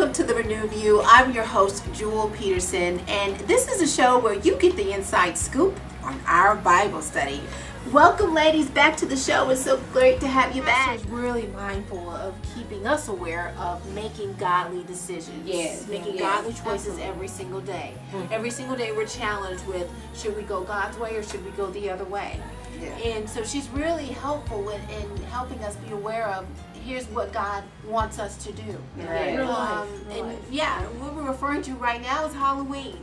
welcome to the Renew View. I'm your host, Jewel Peterson, and this is a show where you get the inside scoop on our Bible study. Welcome, ladies, back to the show. It's so great to have you back. It's really mindful of keeping us aware of making godly decisions. Yes, making yes, godly choices absolutely. every single day. Every single day we're challenged with, should we go God's way or should we go the other way? Yeah. And so she's really helpful in helping us be aware of, here's what God wants us to do. Right. Real And yeah, what we're referring to right now is Halloween.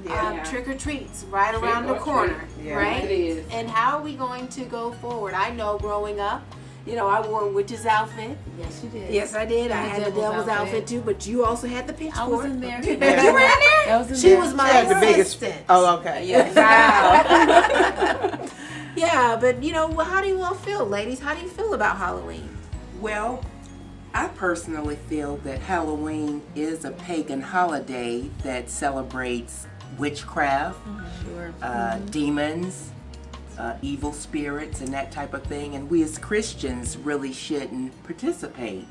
Yeah. Trick or treats right Trick around the or corner, treat. Yeah. right? It is. And how are we going to go forward? I know growing up, I wore a witch's outfit. Yes, you did. Yes, I did. I And a had the devil's devil's outfit too, but you also had the pitchfork. I was in there. You were in there? That was in She there. was my She had the biggest. assistant. Oh, okay. Wow. Yeah, but how do you all feel, ladies? How do you feel about Halloween? Well, I personally feel that Halloween is a pagan holiday that celebrates witchcraft, demons, evil spirits, and that type of thing. And we as Christians really shouldn't participate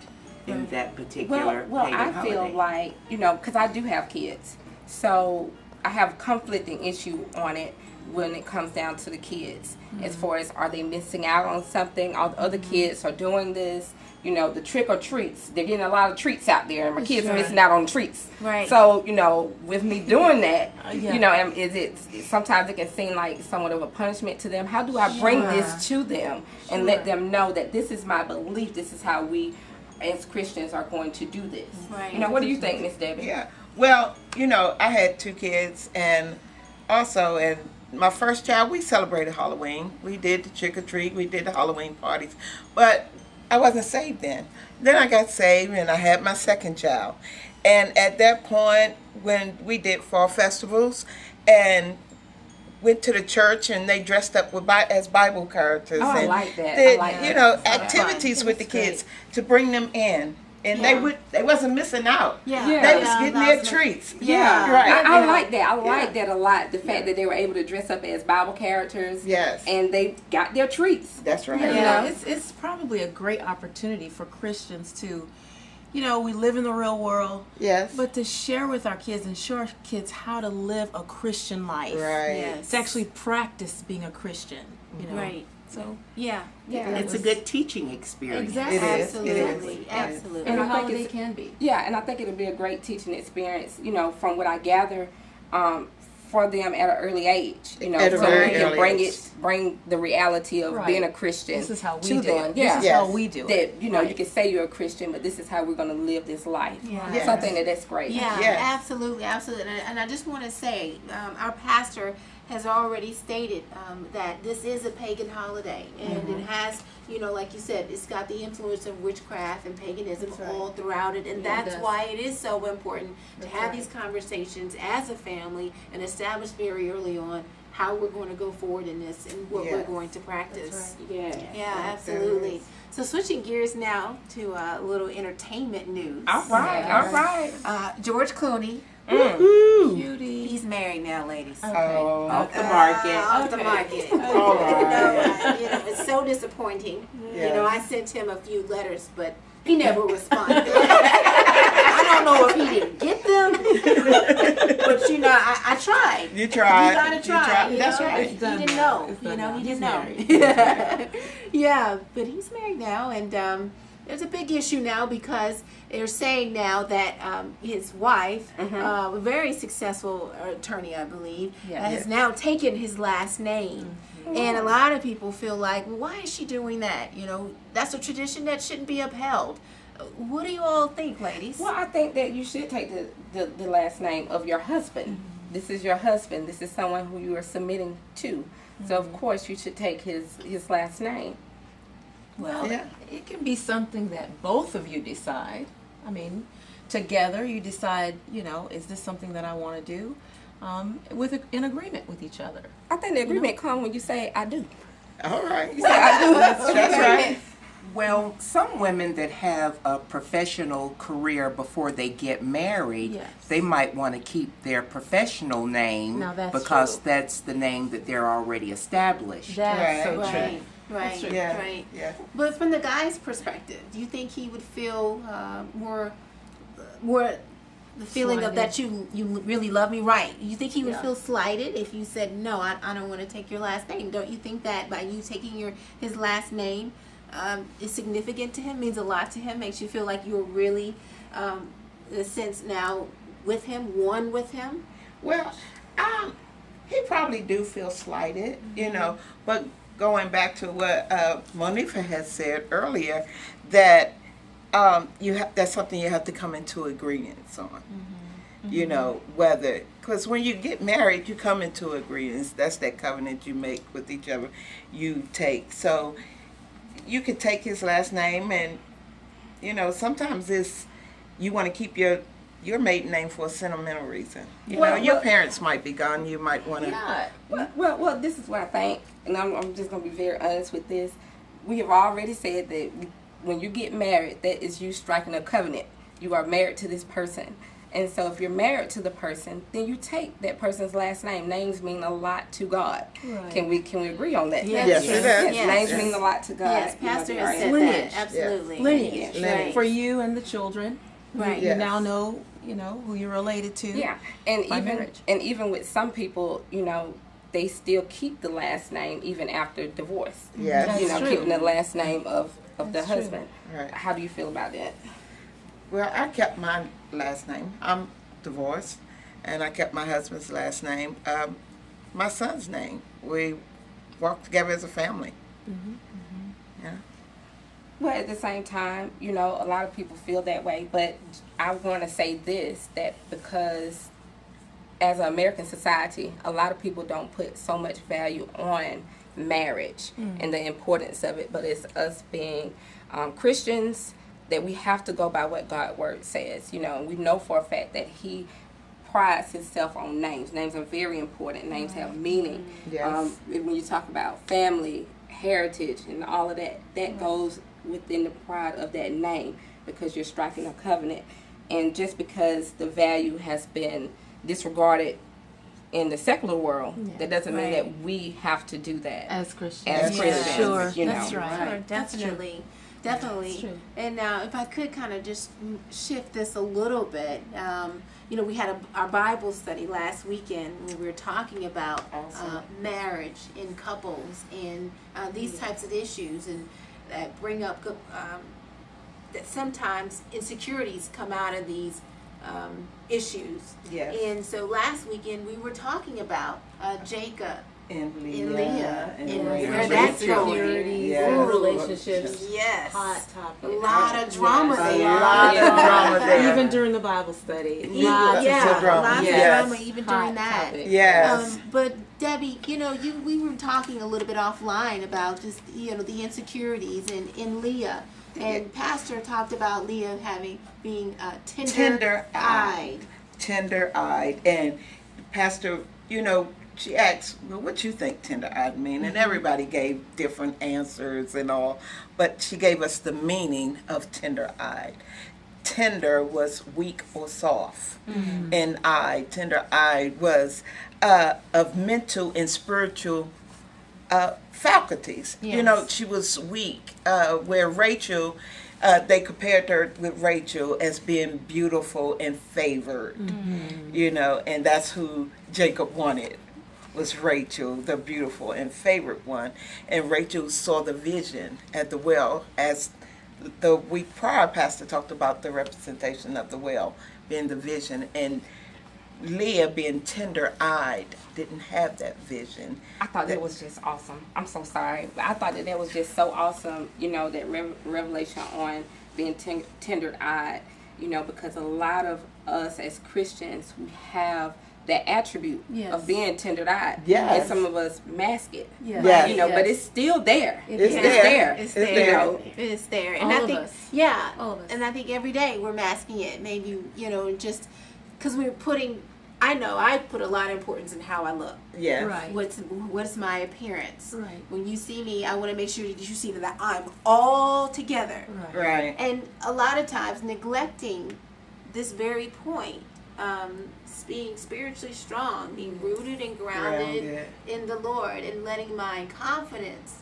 in that particular Well, pagan I holiday. feel like, because I do have kids, so I have conflicting issue on it when it comes down to the kids. As far as, are they missing out on something? All the other kids are doing this. The trick or treats. They're getting a lot of treats out there, and my kids are missing out on treats. Right. So, with me doing that, Yeah. sometimes it can seem like somewhat of a punishment to them. How do I bring this to them and let them know that this is my belief, this is how we as Christians are going to do this? Right. What do you think, Miss Debbie? Yeah. Well, I had 2 kids, and also, and my first child, we celebrated Halloween. We did the trick or treat. We did the Halloween parties, but I wasn't saved then. Then I got saved, and I had my second child. And at that point, when we did fall festivals, and went to the church, and they dressed up as Bible characters, Oh, I and like that. I did like that. activities with the That's great. kids to bring them in, and they wasn't missing out. Yeah. Yeah. They was Yeah, getting that their was- treats. Yeah. Right. I like that. I like Yeah. that a lot. The fact that they were able to dress up as Bible characters. Yes. And they got their treats. That's right. Yeah. It's probably a great opportunity for Christians to, we live in the real world, Yes. but to share with our kids and show our kids how to live a Christian life. Right. Yes. To actually practice being a Christian. Right. So Yeah. Yeah. It's a good teaching experience. Exactly. It is. Absolutely. It is. Absolutely. And every I think holiday it's- can be. Yeah, and I think it'll be a great teaching experience, from what I gather, for them at an early age. At a so very we can early age. bring the reality of Right. being a Christian This is how we to do them. it. Yeah. This is Yes. how we do it. That you can say you're a Christian, but this is how we're going to live this life. Yeah. Yes. So I think that's great. Yeah, Yes. absolutely. And I just want to say, our pastor has already stated that this is a pagan holiday, and it has, like you said, it's got the influence of witchcraft and paganism That's right. all throughout it, and Yeah, it that's does. why it is so important to have right. these conversations as a family and establish very early on how we're going to go forward in this and what we're Yes. going to practice. Yeah. Yeah, absolutely. So switching gears now to a little entertainment news. All right. All right. George Clooney, Cutie. he's married now, ladies. Oh. Off the market. Off the market. All right. It's so disappointing. Yes. I sent him a few letters, but he never responded. I don't know if he didn't get them, but I tried. You tried. You gotta You try. tried. That's know? right. He It's done didn't now. know. It's done now. He He's didn't know. Yeah, but he's married now, and there's a big issue now because they're saying now that his wife, a very successful attorney, I believe, has now taken his last name. And a lot of people feel like, well, why is she doing that? That's a tradition that shouldn't be upheld. What do you all think, ladies? Well, I think that you should take the last name of your husband. This is your husband. This is someone who you are submitting to. So of course you should take his last name. Well, Yeah. it can be something that both of you decide. I mean, together you decide, is this something that I want to do? In agreement with each other. I think the agreement comes when you say I do. All right. I do. That's right. Well, some women that have a professional career before they get married, Yes. they might want to keep their professional name Now, that's because true. that's the name that they're already established. That's so Right. true. Right, right, true. Yeah. right. Yeah. But from the guy's perspective, do you think he would feel more the feeling of that you really love me, right? You think he would Yeah. feel slighted if you said no? I don't want to take your last name. Don't you think that by you taking his last name is significant to him? Means a lot to him? Makes you feel like you're really, in a sense, now with him, one with him? Well, he probably do feel slighted, you know. But going back to what Monifa had said earlier, that that's something you have to come into agreements on. You know, whether, because when you get married, you come into agreements. That's that covenant you make with each other. You take. So you could take his last name, and you know, sometimes you want to keep your maiden name for a sentimental reason. You know, your parents might be gone. You might want to. Yeah. Well, this is what I think, and I'm just going to be very honest with this. We have already said that when you get married, that is you striking a covenant. You are married to this person. And so if you're married to the person, then you take that person's last name. Names mean a lot to God. Right. Can we agree on that? Yes. Yes, it does. Yes. Names mean a lot to God. Yes, Pastor has said Lineage. that. Absolutely. Lineage. Right. For you and the children. Right. You Yes. now know, who you're related to. Yeah, and by even marriage. and even with some people, they still keep the last name even after divorce. Yes. You know, That's keeping true. the last name of the That's true. husband. Right. How do you feel about that? Well, I kept my last name. I'm divorced, and I kept my husband's last name. My son's name. We worked together as a family. Yeah. Well, at the same time, a lot of people feel that way, but I want to say this, that because as an American society, a lot of people don't put so much value on marriage and the importance of it, but it's us being Christians that we have to go by what God's word says. We know for a fact that he prides himself on names. Names are very important. Names have meaning. Yes. When you talk about family, heritage, and all of that, that goes within the pride of that name, because you're striking a covenant. And just because the value has been disregarded in the secular world, that doesn't mean that we have to do that As Christians. as Yeah. Christians. Sure. That's right. Sure, definitely. Definitely. That's true. And now, if I could kind of just shift this a little bit, we had our Bible study last weekend when we were talking about marriage in couples and these types of issues, and that bring up that sometimes insecurities come out of these issues. Yes. And so last weekend we were talking about Jacob And and Leah and Rachel. where that's going. Insecurities, Yes. relationships. Yes. Hot topic. A lot of drama A there. lot of drama there. Even during the Bible study. Even- Lots of yeah, drama. lots of Yes. drama even Hot during that. topic. Yes. But Debbie, we were talking a little bit offline about just the insecurities in Leah, and Pastor talked about Leah being tender-eyed. Tender-eyed. And Pastor, she asked, well, what you think tender-eyed mean? And everybody gave different answers and all, but she gave us the meaning of tender-eyed. Tender was weak or soft, and tender-eyed was of mental and spiritual faculties. Yes. She was weak, where Rachel, they compared her with Rachel as being beautiful and favored, and that's who Jacob wanted, was Rachel, the beautiful and favored one. And Rachel saw the vision at the well, as the week prior, Pastor talked about the representation of the well being the vision, and Leah, being tender-eyed, didn't have that vision. I thought that was just awesome. I'm so sorry, but I thought that was just so awesome, that revelation on being tender-eyed, because a lot of us as Christians, we have that attribute Yes. of being tender-eyed. Yes. And some of us mask it. Yes. Yes. But it's still there. It's It's there. It's It's there. there. It's there. And All I of think, us. yeah. All of us. And I think every day we're masking it. Maybe, just because we're I put a lot of importance in how I look. Yes. Right. What's my appearance? Right. When you see me, I want to make sure that you see that I'm all together. Right. Right. And a lot of times neglecting this very point, being spiritually strong, being rooted and grounded Grounded. in the Lord, and letting my confidence,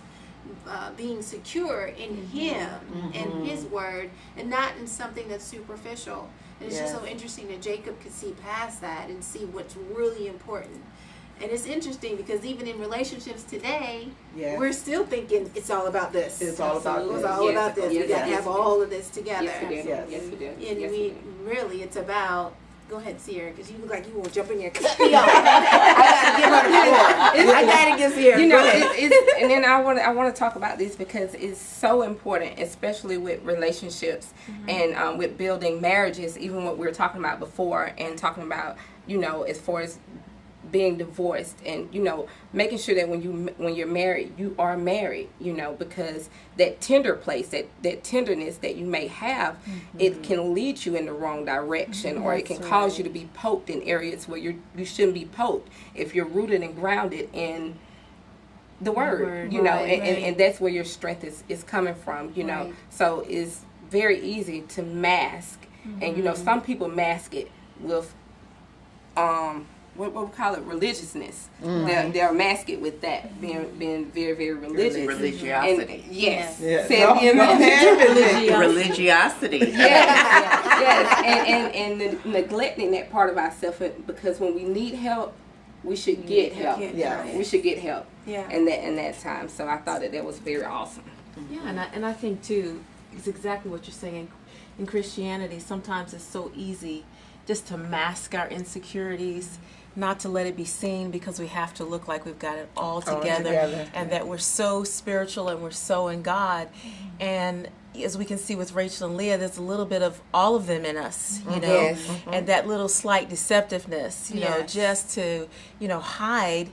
being secure in Him and His Word, and not in something that's superficial. And it's just so interesting that Jacob could see past that and see what's really important. And it's interesting because even in relationships today, Yes. we're still thinking it's all about this. It's all about It's this. all about this. We Yes, got to yes, have yes. all of this together. Yes, we do. Yes. Yes, we do. And Yes, we we do. really, it's about. Go ahead, Sierra, because you look like you want to jump in there. Cut me off. I gotta give her the floor. I gotta give Sierra. You know, Go ahead. it's and then I want to talk about this because it's so important, especially with relationships and with building marriages. Even what we were talking about before, and talking about, you know, as far as being divorced, and, you know, making sure that when you're married, you are married, you know, because that tender place, that tenderness that you may have, it can lead you in the wrong direction, or it can cause you to be poked in areas where you shouldn't be poked if you're rooted and grounded in the word, you know, and that's where your strength is coming from, you know. Right. So it's very easy to mask, and, you know, some people mask it with what we call it, religiousness. They'll mask it with that, being very, very religious. Religiosity. And, yes. Yeah. Say Go- it again, go ma'am. ahead. Religiosity. Yes. And neglecting that part of ourselves, because when we need help, we should get help. Yeah. We should get help. Yeah. In that time. So I thought that was very awesome. Yeah, and I think too, it's exactly what you're saying. In Christianity, sometimes it's so easy just to mask our insecurities, not to let it be seen, because we have to look like we've got it all together, and that we're so spiritual and we're so in God. And as we can see with Rachel and Leah, there's a little bit of all of them in us, you know, Yes. and that little slight deceptiveness, you know, Yes. just to, you know, hide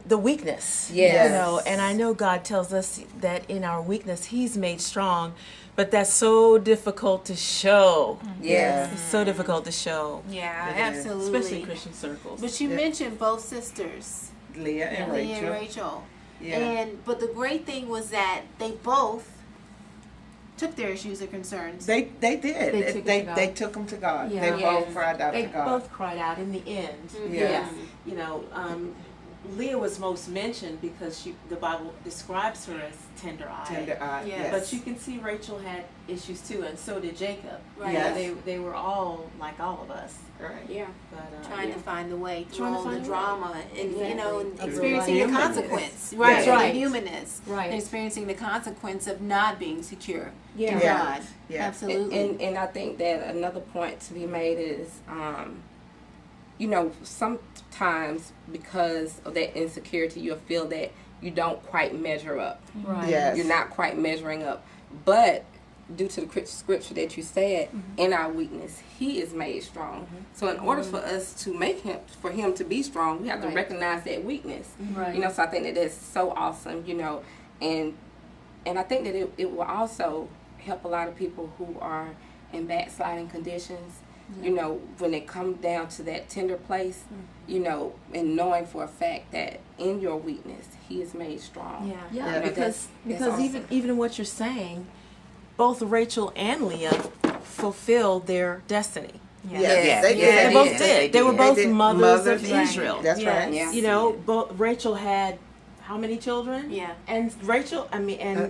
the weakness. Yes. You know, and I know God tells us that in our weakness He's made strong, but that's so difficult to show. Yes. It's so difficult to show, Yeah, It is. absolutely. especially in Christian circles. But you mentioned both sisters, Leah and Leah and Rachel. Rachel. Yeah. But the great thing was that they both took their issues and concerns. They did. They took it to God. They took them to God. Yeah. They Yes. both cried out They to God. both cried out in the end. Yes. You know, Leah was most mentioned because the Bible describes her as tender-eyed. Tender-eyed. Yes. Yes. But you can see Rachel had issues too, and so did Jacob. Right. You know, Yes. they were all like all of us. Right. Yeah. But, Trying yeah. to find the way through Trying to all the find the way. drama and, you know, and Exactly. experiencing the Humanness. consequence. Right. Right. Right. The humanness. Right. And experiencing the consequence of not being secure in Yeah. Yeah. God. Yeah. Absolutely. And I think that another point to be made is, you know, sometimes because of that insecurity, you'll feel that you don't quite measure up. Right. Yes. You're not quite measuring up. But due to the scripture that you said, in our weakness, He is made strong. So in order for us to for Him to be strong, we have to Right. recognize that weakness. Right. You know, so I think that that's so awesome, you know, and I think that it will also help a lot of people who are in backsliding conditions, you know, when they come down to that tender place, you know, and knowing for a fact that in your weakness, He is made strong. Yeah. Yeah, Yeah. because That's even awesome. even in what you're saying, both Rachel and Leah fulfilled their destiny. Yes. Yes. They Yes. did. They both Yes, did. they They were did. both They did. mothers of Right. Israel. That's Yes. right. Yeah. You know, both Rachel had how many children? Yeah. And Rachel, I mean, and Uh,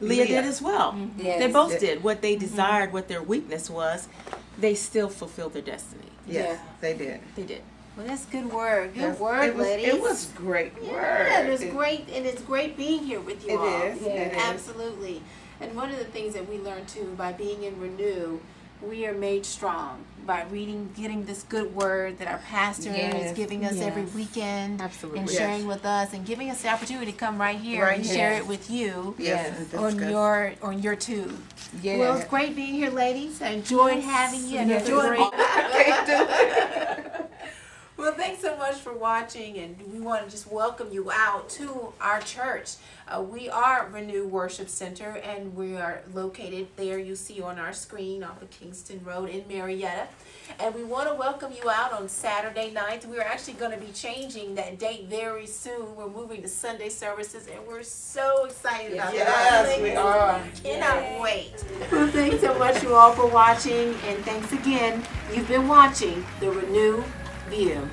Leah Leah. did as well. Yes. They both Yeah. did what they desired, what their weakness was. They still fulfilled their destiny. Yes, Yeah. they did. They did. Well, that's good word. Good Yes. word, it was, ladies. It was great word. Yeah, it was great, and it's great being here with you It all. is. Yeah. It is. Absolutely. And one of the things that we learned too by being in Renew, we are made strong by reading, getting this good word that our pastor is Yes. giving us every Yes. weekend, Absolutely. and Yes. sharing with us, and giving us the opportunity to come right here Right and here. share it with you Yes. and on discuss. your tube. Yeah. Well, it's great being here, ladies. I enjoyed having you. And Yes, enjoyed great. Well, thanks so much for watching, and we want to just welcome you out to our church. We are Renew Worship Center, and we are located there. You see on our screen off of Kingston Road in Marietta. And we want to welcome you out on Saturday nights. We're actually going to be changing that date very soon. We're moving to Sunday services, and we're so excited about that. Yes, we are. Cannot wait. Well, thanks so much, you all, for watching, and thanks again. You've been watching the Renew View.